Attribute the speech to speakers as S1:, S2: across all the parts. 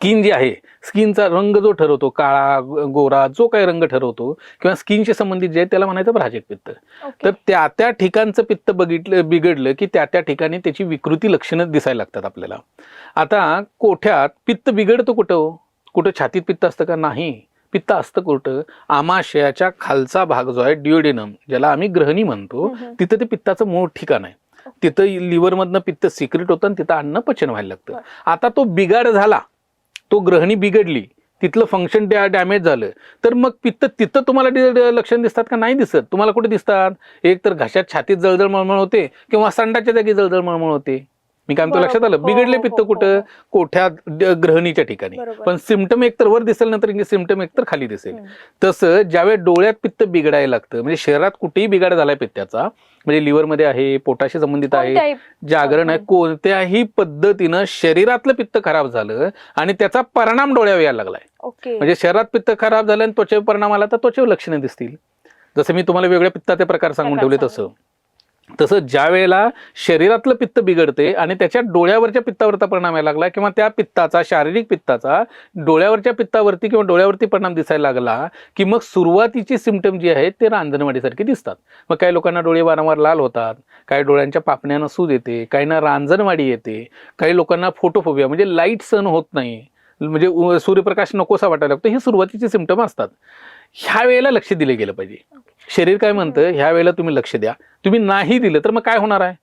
S1: Skin जी आहे, स्किनचा रंग जो ठरवतो, काळा गोरा जो काही रंग ठरवतो किंवा स्किनशी संबंधित जे आहे त्याला म्हणायचं प्राजक पित्त. तर त्या त्या ठिकाणचं पित्त बिघडलं की त्या त्या ठिकाणी त्याची विकृती लक्षणं दिसायला लागतात आपल्याला. आता कोठ्यात पित्त बिघडतं कुठं? कुठं छातीत पित्त असतं का? नाही. पित्त असतं कुठं? आमाशयाच्या खालचा भाग जो आहे डिओडेनम, ज्याला आम्ही ग्रहणी म्हणतो, तिथं ते पित्ताचं मूळ ठिकाण आहे. तिथं लिव्हरमधनं पित्त सिक्रेट होतं आणि तिथं अन्न पचन व्हायला लागतं. आता तो बिघाड झाला, तो ग्रहणी बिघडली, तिथलं फंक्शन डॅमेज झालं, तर मग पित्त तिथं तुम्हाला लक्षण दिसतात का? नाही दिसत. तुम्हाला कुठे दिसतात? एक तर घशात छातीत जळजळ मळमळ होते किंवा संडाच्या जागी जळजळ मळमळ होते. मी काय म्हणतो लक्षात आलं? बिघडले पित्त कुठं? कोठ्यात, ग्रहणीच्या ठिकाणी. पण सिमटम एकतर वर दिसेल, नंतर सिमटम एकतर खाली दिसेल. तसं ज्यावेळेस डोळ्यात पित्त बिघडायला लागतं, म्हणजे शरीरात कुठेही बिघाड झालाय पित्ताचा, म्हणजे लिव्हरमध्ये आहे, पोटाशी संबंधित आहे, जागरण आहे, कोणत्याही पद्धतीनं शरीरातलं पित्त खराब झालं आणि त्याचा परिणाम डोळ्यावर यायला लागलाय, म्हणजे शरीरात पित्त खराब झालं आणि त्वचेवर परिणाम आला तर त्वचेवर लक्षणं दिसतील. जसं मी तुम्हाला वेगळ्या पित्ताचे प्रकार सांगून ठेवले तसं ज्या वेळेला शरीरातलं पित्त बिघडते आणि त्याच्या डोळ्यावरच्या पित्तावरचा परिणाम यायला लागला किंवा त्या पित्ताचा, शारीरिक पित्ताचा डोळ्यावरच्या पित्तावरती किंवा डोळ्यावरती परिणाम दिसायला लागला की मग सुरुवातीची सिमटम जी आहेत ते रांजणवाडीसारखे दिसतात. मग काही लोकांना डोळे वारंवार लाल होतात, काही डोळ्यांच्या पापण्यांना सूज येते, काहींना रांजणवाडी येते, काही लोकांना फोटोफोबिया म्हणजे लाईट सहन होत नाही, म्हणजे सूर्यप्रकाश नकोसा वाटायला लागतो. ही सुरुवातीची सिमटम असतात. ह्या वेळेला लक्ष दिले गेलं पाहिजे. शरीर काय म्हणतं, ह्या वेळेला तुम्ही लक्ष द्या. तुम्ही नाही दिलं तर मग काय होणार आहे?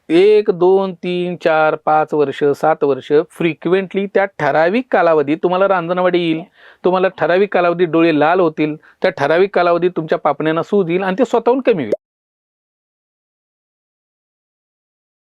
S1: 1, 2, 3, 4, 5 वर्ष, 7 वर्ष फ्रिक्वेंटली त्या ठराविक कालावधीत तुम्हाला रांजणवाडी येईल, तुम्हाला ठराविक कालावधीत डोळे लाल होतील, त्या ठराविक कालावधीत तुमच्या पापण्यांना सूज येईल आणि ते स्वतःहून कमी होईल.